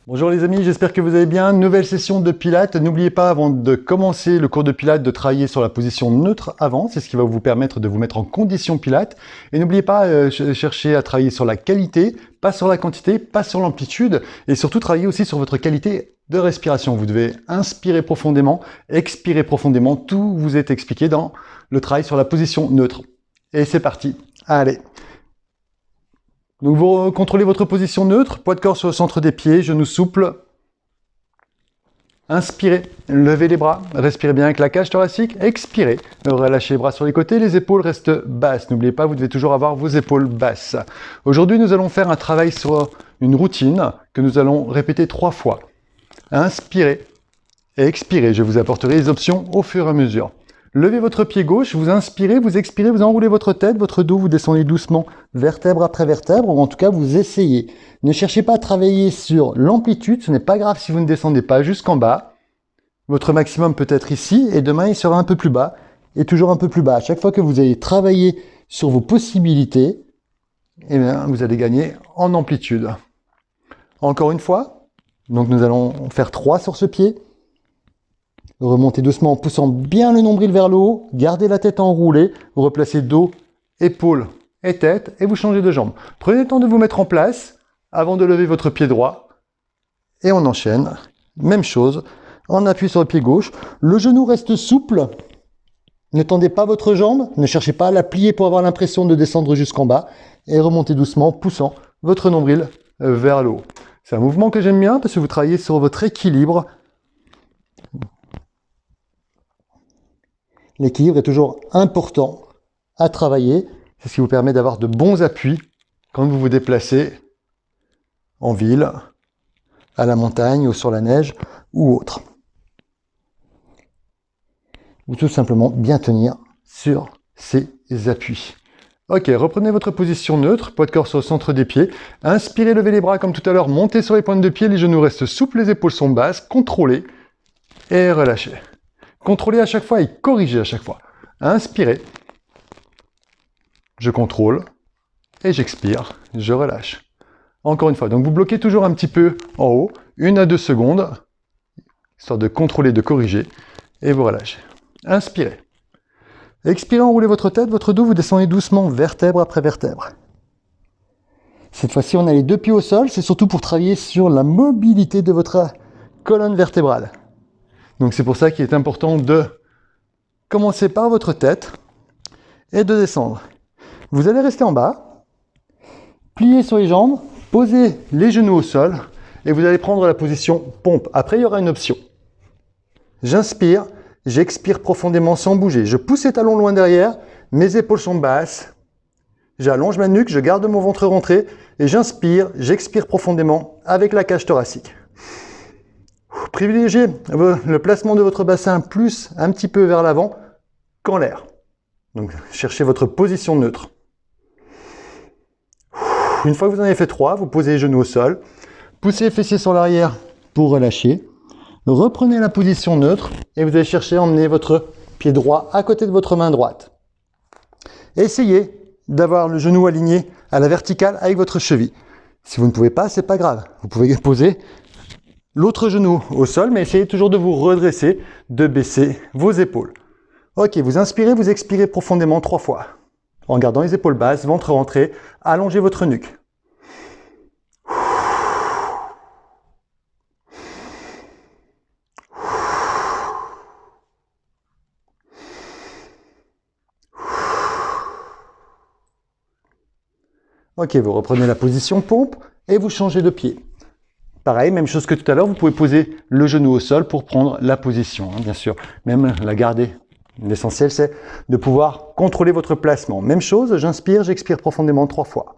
Bonjour les amis, j'espère que vous allez bien. Nouvelle session de Pilates. N'oubliez pas, avant de commencer le cours de Pilates, de travailler sur la position neutre avant. C'est ce qui va vous permettre de vous mettre en condition Pilates. Et n'oubliez pas, chercher à travailler sur la qualité, pas sur la quantité, pas sur l'amplitude. Et surtout, travailler aussi sur votre qualité de respiration. Vous devez inspirer profondément, expirer profondément. Tout vous est expliqué dans le travail sur la position neutre. Et c'est parti. Allez. Donc vous contrôlez votre position neutre, poids de corps sur le centre des pieds, genoux souples. Inspirez, levez les bras, respirez bien avec la cage thoracique, expirez, relâchez les bras sur les côtés, les épaules restent basses. N'oubliez pas, vous devez toujours avoir vos épaules basses. Aujourd'hui, nous allons faire un travail sur une routine que nous allons répéter 3 fois. Inspirez et expirez, je vous apporterai les options au fur et à mesure. Levez votre pied gauche, vous inspirez, vous expirez, vous enroulez votre tête, votre dos, vous descendez doucement vertèbre après vertèbre, ou en tout cas vous essayez. Ne cherchez pas à travailler sur l'amplitude, ce n'est pas grave si vous ne descendez pas jusqu'en bas. Votre maximum peut être ici, et demain il sera un peu plus bas, et toujours un peu plus bas. À chaque fois que vous allez travailler sur vos possibilités, eh bien, vous allez gagner en amplitude. Encore une fois, donc nous allons faire 3 sur ce pied. Remontez doucement en poussant bien le nombril vers le haut, gardez la tête enroulée, vous replacez dos, épaules et tête et vous changez de jambe. Prenez le temps de vous mettre en place avant de lever votre pied droit et on enchaîne. Même chose, on appuie sur le pied gauche, le genou reste souple, ne tendez pas votre jambe, ne cherchez pas à la plier pour avoir l'impression de descendre jusqu'en bas et remontez doucement en poussant votre nombril vers le haut. C'est un mouvement que j'aime bien parce que vous travaillez sur votre équilibre. L'équilibre est toujours important à travailler. C'est ce qui vous permet d'avoir de bons appuis quand vous vous déplacez en ville, à la montagne ou sur la neige ou autre. Ou tout simplement bien tenir sur ces appuis. Ok, reprenez votre position neutre, poids de corps sur le centre des pieds. Inspirez, levez les bras comme tout à l'heure, montez sur les pointes de pied, les genoux restent souples, les épaules sont basses, contrôlez et relâchez. Contrôlez à chaque fois et corrigez à chaque fois. Inspirez, je contrôle et j'expire, je relâche. Encore une fois, donc vous bloquez toujours un petit peu en haut, 1 à 2 secondes, histoire de contrôler, de corriger, et vous relâchez. Inspirez. Expirez, enroulez votre tête, votre dos, vous descendez doucement, vertèbre après vertèbre. Cette fois-ci, on a les 2 pieds au sol, c'est surtout pour travailler sur la mobilité de votre colonne vertébrale. Donc c'est pour ça qu'il est important de commencer par votre tête et de descendre. Vous allez rester en bas, plier sur les jambes, poser les genoux au sol et vous allez prendre la position pompe. Après, il y aura une option. J'inspire, j'expire profondément sans bouger. Je pousse les talons loin derrière, mes épaules sont basses. J'allonge ma nuque, je garde mon ventre rentré et j'inspire, j'expire profondément avec la cage thoracique. Privilégiez le placement de votre bassin plus un petit peu vers l'avant qu'en l'air. Donc cherchez votre position neutre. Une fois que vous en avez fait 3, vous posez les genoux au sol, poussez les fessiers sur l'arrière pour relâcher. Reprenez la position neutre et vous allez chercher à emmener votre pied droit à côté de votre main droite. Essayez d'avoir le genou aligné à la verticale avec votre cheville. Si vous ne pouvez pas, c'est pas grave. Vous pouvez poser l'autre genou au sol, mais essayez toujours de vous redresser, de baisser vos épaules. Ok, vous inspirez, vous expirez profondément 3 fois. En gardant les épaules basses, ventre rentré, allongez votre nuque. Ok, vous reprenez la position pompe et vous changez de pied. Pareil, même chose que tout à l'heure, vous pouvez poser le genou au sol pour prendre la position, bien sûr. Même la garder. L'essentiel, c'est de pouvoir contrôler votre placement. Même chose, j'inspire, j'expire profondément 3 fois.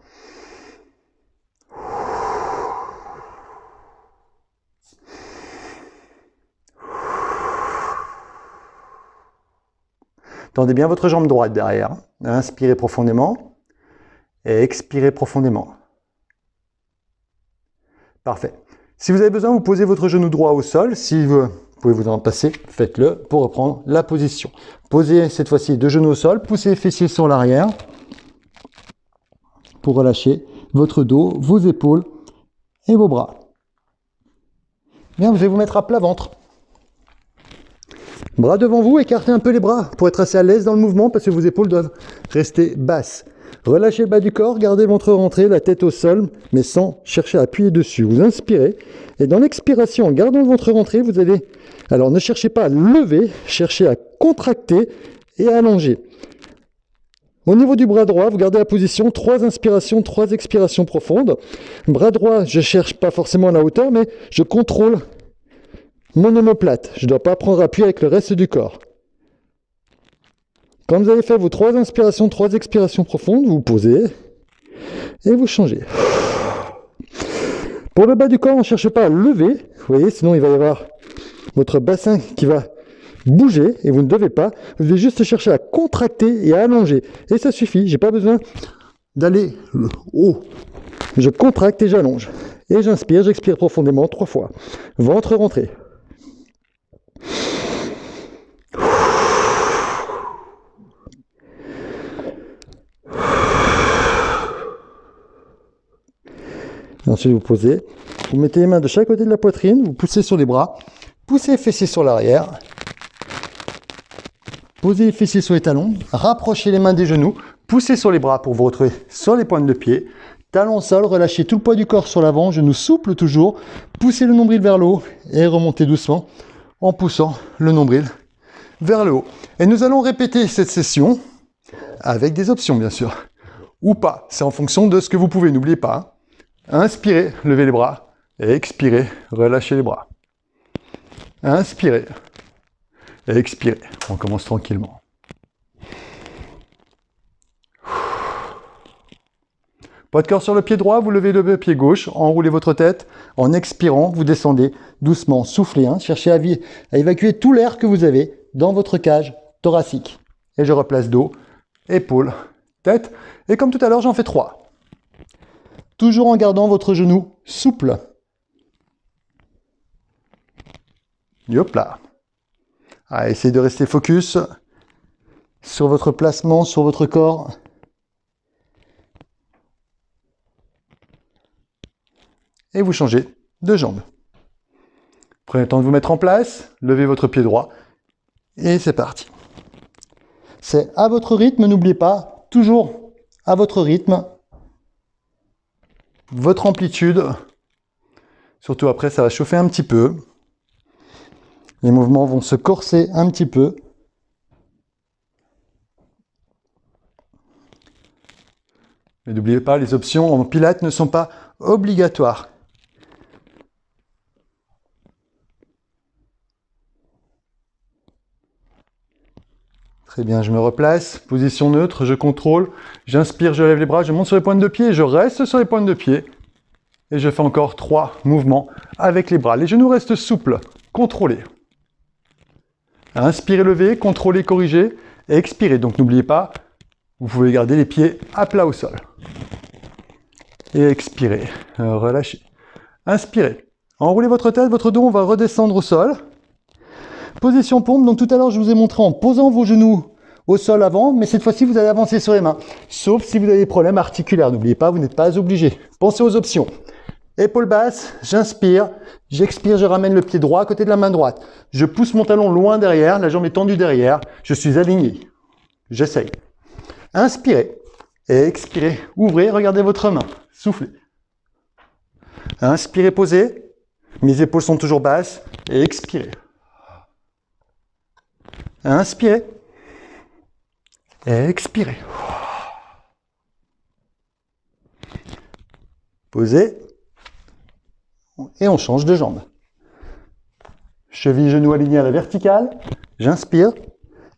Tendez bien votre jambe droite derrière. Inspirez profondément et expirez profondément. Parfait. Si vous avez besoin, vous posez votre genou droit au sol. Si vous pouvez vous en passer, faites-le pour reprendre la position. Posez cette fois-ci 2 genoux au sol, poussez les fessiers sur l'arrière pour relâcher votre dos, vos épaules et vos bras. Bien, vous allez vous mettre à plat ventre. Bras devant vous, écartez un peu les bras pour être assez à l'aise dans le mouvement parce que vos épaules doivent rester basses. Relâchez le bas du corps, gardez le ventre rentré, la tête au sol, mais sans chercher à appuyer dessus. Vous inspirez et dans l'expiration, en gardant le ventre rentré, vous allez... Alors ne cherchez pas à lever, cherchez à contracter et à allonger. Au niveau du bras droit, vous gardez la position, 3 inspirations, 3 expirations profondes. Bras droit, je ne cherche pas forcément la hauteur, mais je contrôle mon omoplate. Je ne dois pas prendre appui avec le reste du corps. Quand vous avez fait vos 3 inspirations, 3 expirations profondes, vous posez et vous changez. Pour le bas du corps, on ne cherche pas à lever, vous voyez, sinon il va y avoir votre bassin qui va bouger et vous ne devez pas. Vous devez juste chercher à contracter et à allonger. Et ça suffit, je n'ai pas besoin d'aller haut. Je contracte et j'allonge. Et j'inspire, j'expire profondément 3 fois. Ventre rentré. Ensuite, vous posez, vous mettez les mains de chaque côté de la poitrine, vous poussez sur les bras, poussez les fessiers sur l'arrière, posez les fessiers sur les talons, rapprochez les mains des genoux, poussez sur les bras pour vous retrouver sur les pointes de pied, talons au sol, relâchez tout le poids du corps sur l'avant, genoux souples toujours, poussez le nombril vers le haut et remontez doucement en poussant le nombril vers le haut. Et nous allons répéter cette session avec des options bien sûr, ou pas, c'est en fonction de ce que vous pouvez, n'oubliez pas. Inspirez, levez les bras, et expirez, relâchez les bras. Inspirez, et expirez. On commence tranquillement. Poids de corps sur le pied droit, vous levez le pied gauche, enroulez votre tête. En expirant, vous descendez doucement, soufflez. Cherchez à évacuer tout l'air que vous avez dans votre cage thoracique. Et je replace dos, épaules, tête. Et comme tout à l'heure, j'en fais 3. Toujours en gardant votre genou souple. Hop là. Essayez de rester focus sur votre placement, sur votre corps. Et vous changez de jambe. Prenez le temps de vous mettre en place, levez votre pied droit et c'est parti. C'est à votre rythme, n'oubliez pas, toujours à votre rythme. Votre amplitude, surtout après ça va chauffer un petit peu, les mouvements vont se corser un petit peu, mais n'oubliez pas, les options en pilates ne sont pas obligatoires. Très bien, je me replace, position neutre, je contrôle, j'inspire, je lève les bras, je monte sur les pointes de pied, je reste sur les pointes de pied. Et je fais encore 3 mouvements avec les bras. Les genoux restent souples, contrôlez. Inspirez, levez, contrôlez, corrigez, et expirez. Donc n'oubliez pas, vous pouvez garder les pieds à plat au sol. Et expirez, relâchez. Inspirez, enroulez votre tête, votre dos, on va redescendre au sol. Position pompe, donc tout à l'heure je vous ai montré en posant vos genoux au sol avant, mais cette fois-ci vous allez avancer sur les mains, sauf si vous avez des problèmes articulaires. N'oubliez pas, vous n'êtes pas obligé. Pensez aux options. Épaules basses, j'inspire, j'expire, je ramène le pied droit à côté de la main droite. Je pousse mon talon loin derrière, la jambe est tendue derrière, je suis aligné. J'essaye. Inspirez et expirez, ouvrez, regardez votre main, soufflez. Inspirez, posez, mes épaules sont toujours basses, et expirez. Inspirez. Et expirez. Posez. Et on change de jambe. Cheville, genoux alignés à la verticale. J'inspire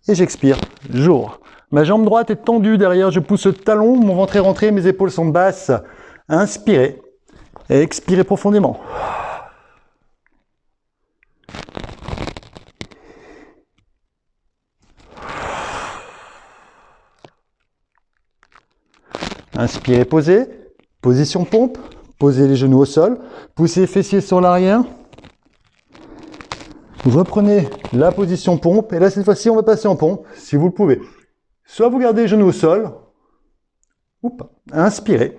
et j'expire. J'ouvre. Ma jambe droite est tendue derrière, je pousse le talon, mon ventre est rentré, mes épaules sont basses. Inspirez et expirez profondément. Inspirez, posez. Position pompe. Posez les genoux au sol. Poussez les fessiers sur l'arrière. Vous reprenez la position pompe. Et là, cette fois-ci, on va passer en pompe, si vous le pouvez. Soit vous gardez les genoux au sol, ou pas. Inspirez.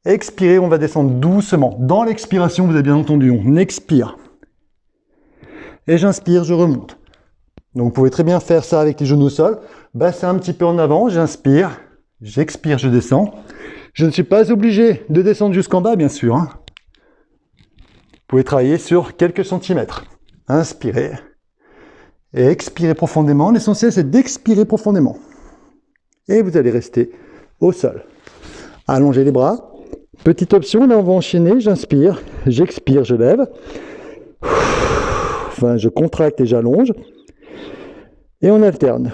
Expirez, on va descendre doucement. Dans l'expiration, vous avez bien entendu, on expire. et j'inspire, je remonte. Donc vous pouvez très bien faire ça avec les genoux au sol, bassin un petit peu en avant, j'inspire, j'expire, je descends. Je ne suis pas obligé de descendre jusqu'en bas, bien sûr. Vous pouvez travailler sur quelques centimètres. Inspirez et expirez profondément. L'essentiel, c'est d'expirer profondément. Et vous allez rester au sol. Allongez les bras. Petite option, là on va enchaîner. J'inspire, j'expire, je lève. Enfin, je contracte et j'allonge. Et on alterne.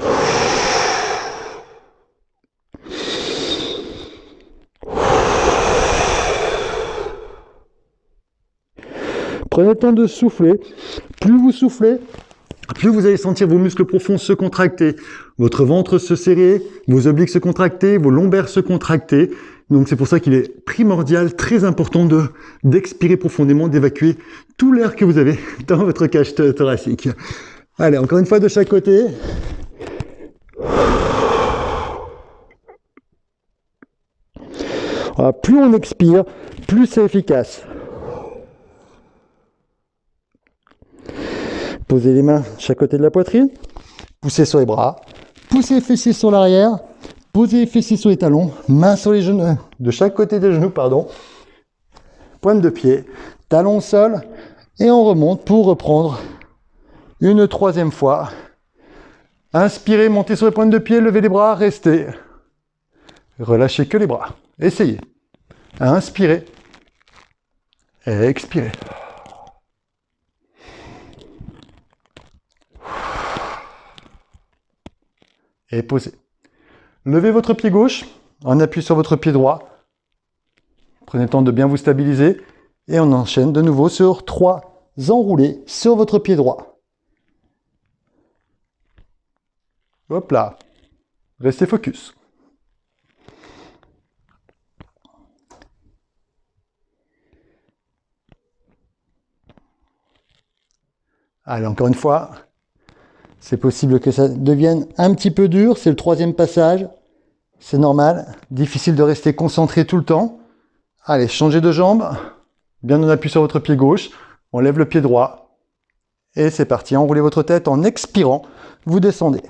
Prenez le temps de souffler. Plus vous soufflez, plus vous allez sentir vos muscles profonds se contracter, votre ventre se serrer, vos obliques se contracter, vos lombaires se contracter. Donc c'est pour ça qu'il est primordial, très important d'expirer profondément, d'évacuer tout l'air que vous avez dans votre cage thoracique. Allez, encore une fois de chaque côté. Voilà, plus on expire, plus c'est efficace. Posez les mains de chaque côté de la poitrine, poussez sur les bras, poussez les fessiers sur l'arrière, posez les fessiers sur les talons, mains sur les genoux, de chaque côté des genoux, pardon. Pointe de pied, talons au sol, et on remonte pour reprendre une troisième fois. Inspirez, montez sur les pointes de pied, levez les bras, restez. Relâchez que les bras. Essayez. Inspirez et expirez. Et posez. Levez votre pied gauche en appui sur votre pied droit. Prenez le temps de bien vous stabiliser et on enchaîne de nouveau sur 3 enroulés sur votre pied droit. Hop là. Restez focus. Allez, encore une fois. C'est possible que ça devienne un petit peu dur, c'est le troisième passage. C'est normal, difficile de rester concentré tout le temps. Allez, changez de jambe, bien en appui sur votre pied gauche, on lève le pied droit. Et c'est parti, enroulez votre tête en expirant, vous descendez.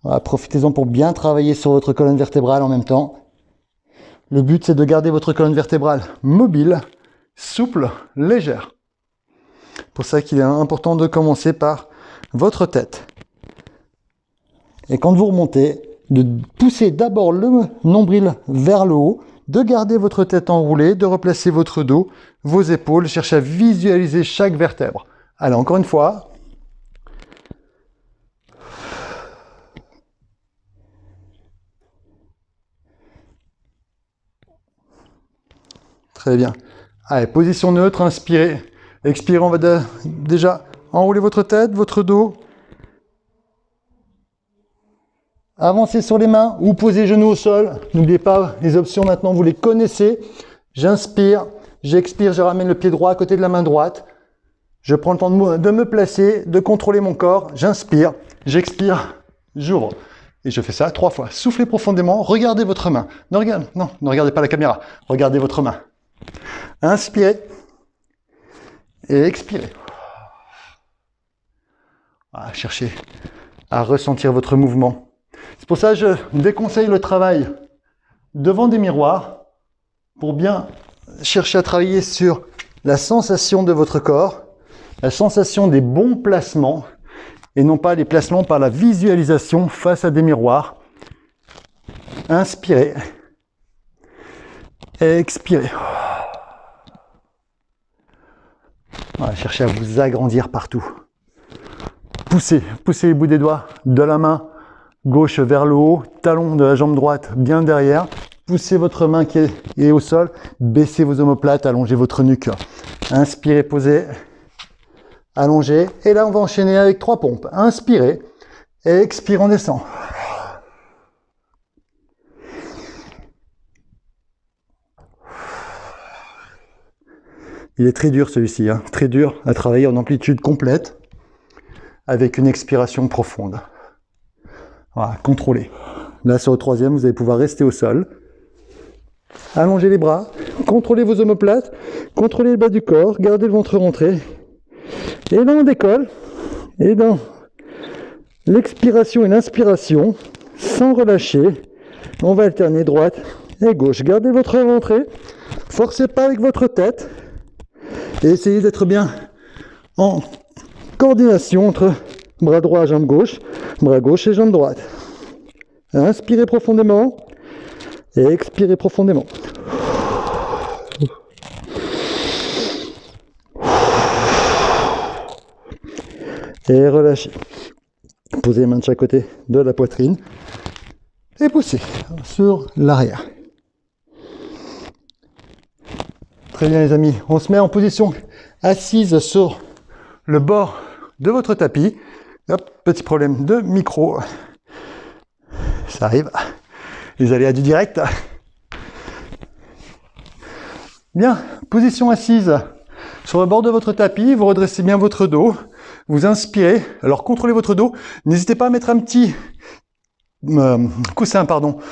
Voilà, profitez-en pour bien travailler sur votre colonne vertébrale en même temps. Le but, c'est de garder votre colonne vertébrale mobile, souple, légère. Pour ça qu'il est important de commencer par votre tête. Et quand vous remontez, de pousser d'abord le nombril vers le haut, de garder votre tête enroulée, de replacer votre dos, vos épaules, cherchez à visualiser chaque vertèbre. Allez, encore une fois. Très bien. Allez, position neutre, inspirez. Expirez, on va déjà enrouler votre tête, votre dos. Avancez sur les mains ou posez genoux au sol. N'oubliez pas, les options maintenant, vous les connaissez. J'inspire, j'expire, je ramène le pied droit à côté de la main droite. Je prends le temps de me placer, de contrôler mon corps. J'inspire, j'expire, j'ouvre. Et je fais ça 3 fois. Soufflez profondément, regardez votre main. Ne regardez pas la caméra, regardez votre main. Inspirez et expirez. Voilà, cherchez à ressentir votre mouvement. C'est pour ça que je déconseille le travail devant des miroirs pour bien chercher à travailler sur la sensation de votre corps, la sensation des bons placements et non pas les placements par la visualisation face à des miroirs. Inspirez et expirez. Voilà, cherchez à vous agrandir partout. Poussez les bouts des doigts de la main gauche vers le haut, talon de la jambe droite bien derrière. Poussez votre main qui est au sol, baissez vos omoplates, allongez votre nuque. Inspirez, posez, allongez. Et là, on va enchaîner avec 3 pompes. Inspirez et expirez, on descend. Il est très dur celui-ci, hein, très dur à travailler en amplitude complète avec une expiration profonde. Voilà, contrôlez. Là, sur le 3e, vous allez pouvoir rester au sol. Allongez les bras, contrôlez vos omoplates, contrôlez le bas du corps, gardez le ventre rentré. Et là, on décolle. Et dans l'expiration et l'inspiration, sans relâcher, on va alterner droite et gauche. Gardez votre rentrée, forcez pas avec votre tête et essayez d'être bien en coordination entre bras droit, jambe gauche, bras gauche et jambe droite. Inspirez profondément et expirez profondément. Et relâchez. Posez les mains de chaque côté de la poitrine et poussez sur l'arrière. Très bien les amis, on se met en position assise sur le bord de votre tapis. Hop, petit problème de micro. Ça arrive. Les aléas du direct. Bien, position assise sur le bord de votre tapis, vous redressez bien votre dos. Vous inspirez, alors contrôlez votre dos, n'hésitez pas à mettre un petit coussin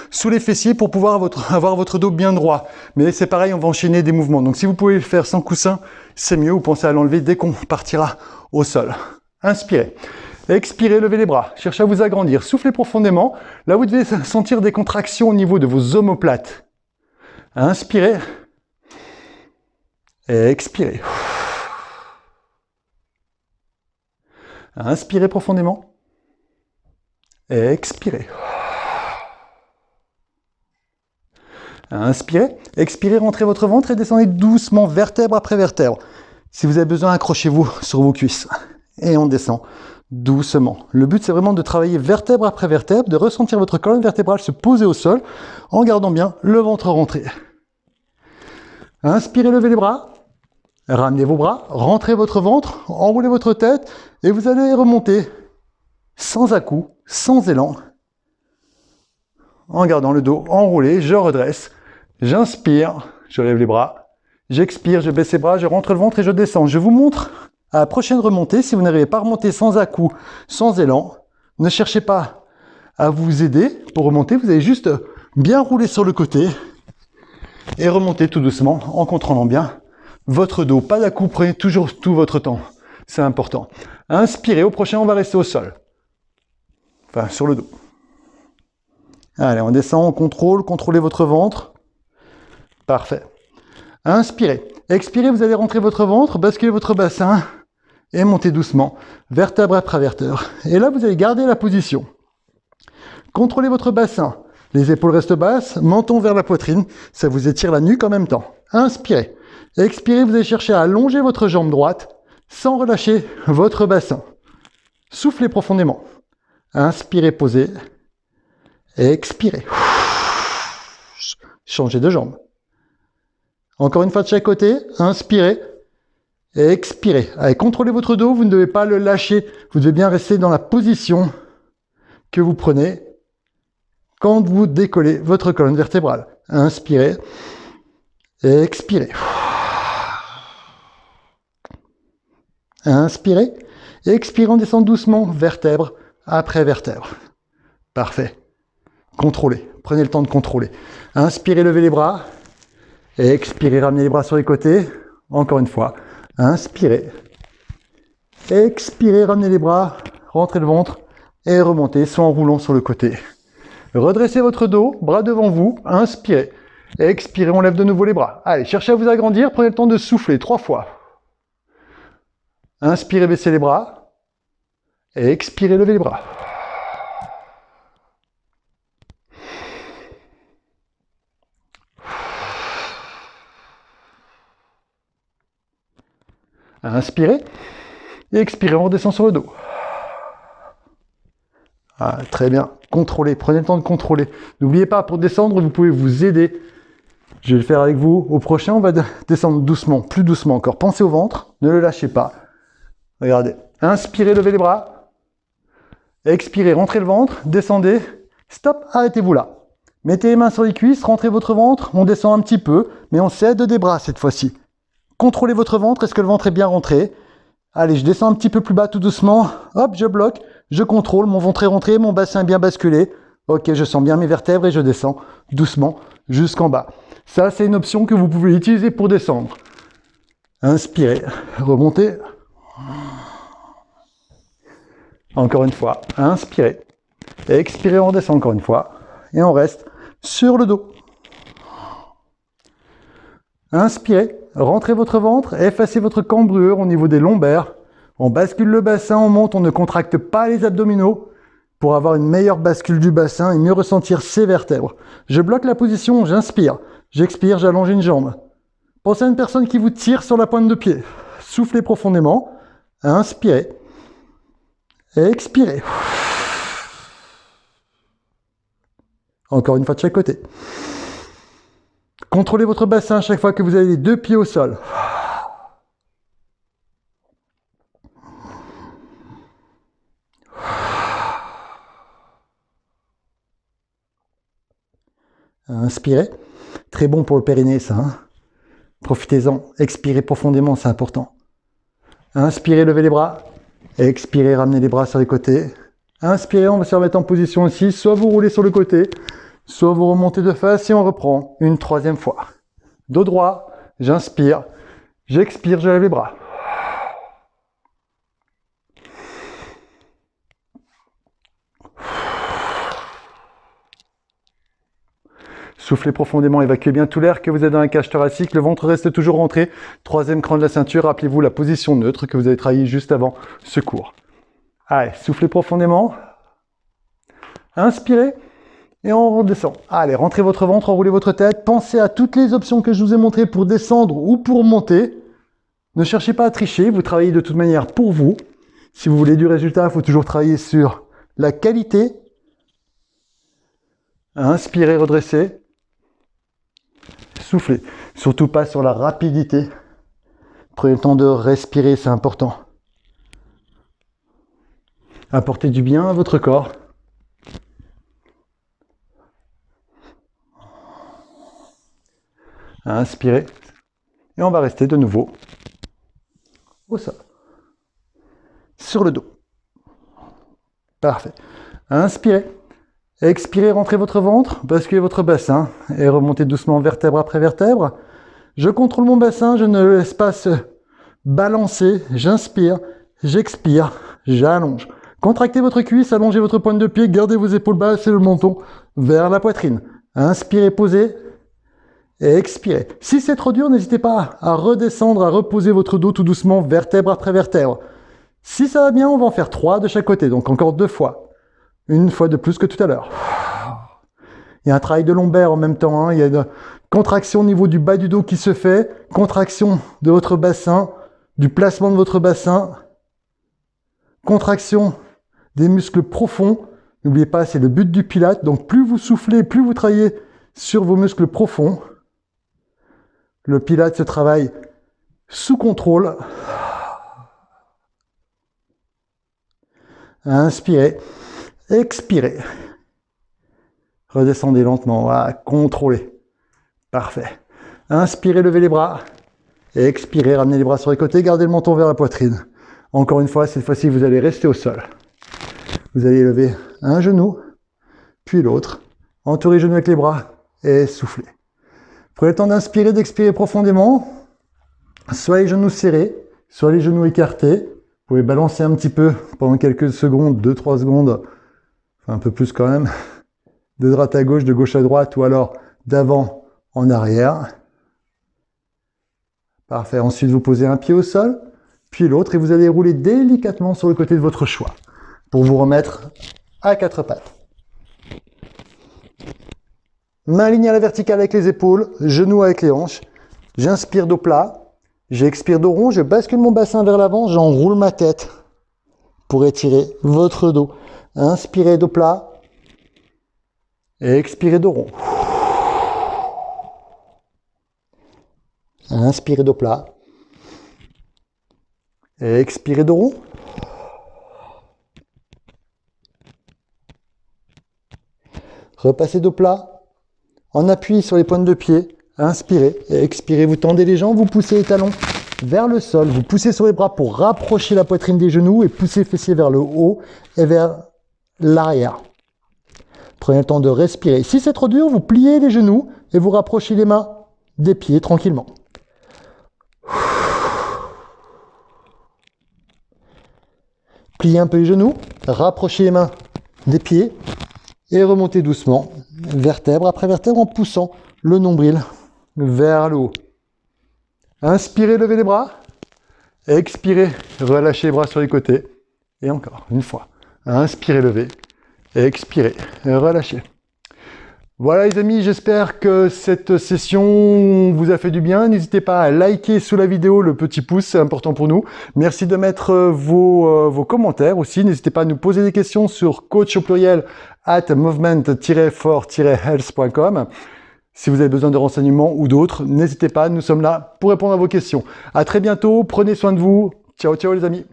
sous les fessiers pour pouvoir avoir votre dos bien droit. Mais c'est pareil, on va enchaîner des mouvements. Donc si vous pouvez le faire sans coussin, c'est mieux, vous pensez à l'enlever dès qu'on partira au sol. Inspirez, expirez, levez les bras, cherchez à vous agrandir, soufflez profondément. Là vous devez sentir des contractions au niveau de vos omoplates. Inspirez, et expirez. Inspirez profondément. Et expirez. Inspirez. Expirez, rentrez votre ventre et descendez doucement, vertèbre après vertèbre. Si vous avez besoin, accrochez-vous sur vos cuisses. Et on descend doucement. Le but, c'est vraiment de travailler vertèbre après vertèbre, de ressentir votre colonne vertébrale se poser au sol, en gardant bien le ventre rentré. Inspirez, levez les bras. Ramenez vos bras, rentrez votre ventre, enroulez votre tête et vous allez remonter sans à-coups, sans élan, en gardant le dos enroulé. Je redresse, j'inspire, je lève les bras, j'expire, je baisse les bras, je rentre le ventre et je descends. Je vous montre à la prochaine remontée, si vous n'arrivez pas à remonter sans à-coups, sans élan, ne cherchez pas à vous aider pour remonter, vous allez juste bien rouler sur le côté et remonter tout doucement en contrôlant bien votre dos, pas d'à-coups, prenez toujours tout votre temps, c'est important. Inspirez, au prochain on va rester au sol, enfin sur le dos. Allez, on descend, on contrôle, contrôlez votre ventre, parfait. Inspirez, expirez, vous allez rentrer votre ventre, basculer votre bassin et montez doucement, vertèbre après vertèbre. Et là vous allez garder la position. Contrôlez votre bassin, les épaules restent basses, menton vers la poitrine, ça vous étire la nuque en même temps. Inspirez. Expirez, vous allez chercher à allonger votre jambe droite sans relâcher votre bassin. Soufflez profondément. Inspirez, posez. Expirez. Changez de jambe. Encore une fois de chaque côté. Inspirez. Expirez. Allez, contrôlez votre dos, vous ne devez pas le lâcher. Vous devez bien rester dans la position que vous prenez quand vous décollez votre colonne vertébrale. Inspirez. Expirez. Inspirez, expirez, on descend doucement, vertèbre après vertèbre. Parfait. Contrôlez, prenez le temps de contrôler. Inspirez, levez les bras. Expirez, ramenez les bras sur les côtés. Encore une fois. Inspirez. Expirez, ramenez les bras, rentrez le ventre et remontez, soit en roulant sur le côté. Redressez votre dos, bras devant vous. Inspirez. Expirez, on lève de nouveau les bras. Allez, cherchez à vous agrandir, prenez le temps de souffler 3 fois. Inspirez, baissez les bras. Et expirez, levez les bras. Inspirez. Et expirez, on redescend sur le dos. Ah, très bien. Contrôlez, prenez le temps de contrôler. N'oubliez pas, pour descendre, vous pouvez vous aider. Je vais le faire avec vous. Au prochain, on va descendre doucement, plus doucement encore. Pensez au ventre, ne le lâchez pas. Regardez, inspirez, levez les bras, expirez, rentrez le ventre, descendez, stop, arrêtez-vous là. Mettez les mains sur les cuisses, rentrez votre ventre, on descend un petit peu, mais on s'aide des bras cette fois-ci. Contrôlez votre ventre, est-ce que le ventre est bien rentré? Allez, je descends un petit peu plus bas tout doucement, hop, je bloque, je contrôle, mon ventre est rentré, mon bassin est bien basculé. Ok, je sens bien mes vertèbres et je descends doucement jusqu'en bas. Ça, c'est une option que vous pouvez utiliser pour descendre. Inspirez, remontez. Encore une fois, inspirez. Expirez, on redescend encore une fois. Et on reste sur le dos. Inspirez, rentrez votre ventre, effacez votre cambrure au niveau des lombaires. On bascule le bassin, on monte, on ne contracte pas les abdominaux pour avoir une meilleure bascule du bassin et mieux ressentir ses vertèbres. Je bloque la position, j'inspire. J'expire, j'allonge une jambe. Pensez à une personne qui vous tire sur la pointe de pied. Soufflez profondément. Inspirez. Expirez. Encore une fois de chaque côté. Contrôlez votre bassin à chaque fois que vous avez les deux pieds au sol. Inspirez. Très bon pour le périnée, ça. Hein. Profitez-en. Expirez profondément, c'est important. Inspirez, levez les bras. Expirez, ramenez les bras sur les côtés. Inspirez, on va se remettre en position ici. Soit vous roulez sur le côté, soit vous remontez de face et on reprend une troisième fois. Dos droit, j'inspire. J'expire, je lève les bras. Soufflez profondément, évacuez bien tout l'air que vous avez dans la cage thoracique. Le ventre reste toujours rentré. Troisième cran de la ceinture, rappelez-vous la position neutre que vous avez travaillé juste avant ce cours. Allez, soufflez profondément. Inspirez et on redescend. Allez, rentrez votre ventre, enroulez votre tête. Pensez à toutes les options que je vous ai montrées pour descendre ou pour monter. Ne cherchez pas à tricher, vous travaillez de toute manière pour vous. Si vous voulez du résultat, il faut toujours travailler sur la qualité. Inspirez, redressez. Soufflez. Surtout pas sur la rapidité. Prenez le temps de respirer, c'est important. Apportez du bien à votre corps. Inspirez. Et on va rester de nouveau au sol. Sur le dos. Parfait. Inspirez. Expirez, rentrez votre ventre, basculez votre bassin et remontez doucement vertèbre après vertèbre. Je contrôle mon bassin, je ne le laisse pas se balancer. J'inspire, j'expire, j'allonge. Contractez votre cuisse, allongez votre pointe de pied, gardez vos épaules basses et le menton vers la poitrine. Inspirez, posez et expirez. Si c'est trop dur, n'hésitez pas à redescendre, à reposer votre dos tout doucement, vertèbre après vertèbre. Si ça va bien, on va en faire 3 de chaque côté, donc encore 2 fois. Une fois de plus que tout à l'heure. Il y a un travail de lombaire en même temps. Hein. Il y a une contraction au niveau du bas du dos qui se fait. Contraction de votre bassin, du placement de votre bassin. Contraction des muscles profonds. N'oubliez pas, c'est le but du Pilate. Donc plus vous soufflez, plus vous travaillez sur vos muscles profonds. Le Pilate se travaille sous contrôle. Inspirez. Expirez. Redescendez lentement. Voilà, contrôlez. Parfait. Inspirez, levez les bras. Et expirez, ramenez les bras sur les côtés. Gardez le menton vers la poitrine. Encore une fois, cette fois-ci, vous allez rester au sol. Vous allez lever un genou, puis l'autre. Entourez les genoux avec les bras et soufflez. Prenez le temps d'inspirer, d'expirer profondément. Soit les genoux serrés, soit les genoux écartés. Vous pouvez balancer un petit peu pendant quelques secondes, 2-3 secondes. Un peu plus quand même, de droite à gauche, de gauche à droite, ou alors d'avant en arrière. Parfait, ensuite vous posez un pied au sol, puis l'autre, et vous allez rouler délicatement sur le côté de votre choix, pour vous remettre à 4 pattes. Main alignée à la verticale avec les épaules, genoux avec les hanches. J'inspire dos plat, j'expire dos rond, je bascule mon bassin vers l'avant, j'enroule ma tête pour étirer votre dos. Inspirez dos plat et expirez dos rond. Inspirez dos plat et expirez dos rond. Repassez dos plat en appui sur les pointes de pied. Inspirez et expirez. Vous tendez les jambes, vous poussez les talons vers le sol. Vous poussez sur les bras pour rapprocher la poitrine des genoux et poussez les fessiers vers le haut et vers l'arrière. Prenez le temps de respirer. Si c'est trop dur, vous pliez les genoux et vous rapprochez les mains des pieds tranquillement. Pliez un peu les genoux, rapprochez les mains des pieds et remontez doucement, vertèbre après vertèbre en poussant le nombril vers le haut. Inspirez, levez les bras. Expirez, relâchez les bras sur les côtés. Et encore, une fois. Inspirez, levez. Expirez, relâchez. Voilà les amis, j'espère que cette session vous a fait du bien. N'hésitez pas à liker sous la vidéo, le petit pouce, c'est important pour nous. Merci de mettre vos commentaires aussi. N'hésitez pas à nous poser des questions sur coach au pluriel @movement-for-health.com. Si vous avez besoin de renseignements ou d'autres, n'hésitez pas, nous sommes là pour répondre à vos questions. À très bientôt, prenez soin de vous. Ciao, ciao les amis.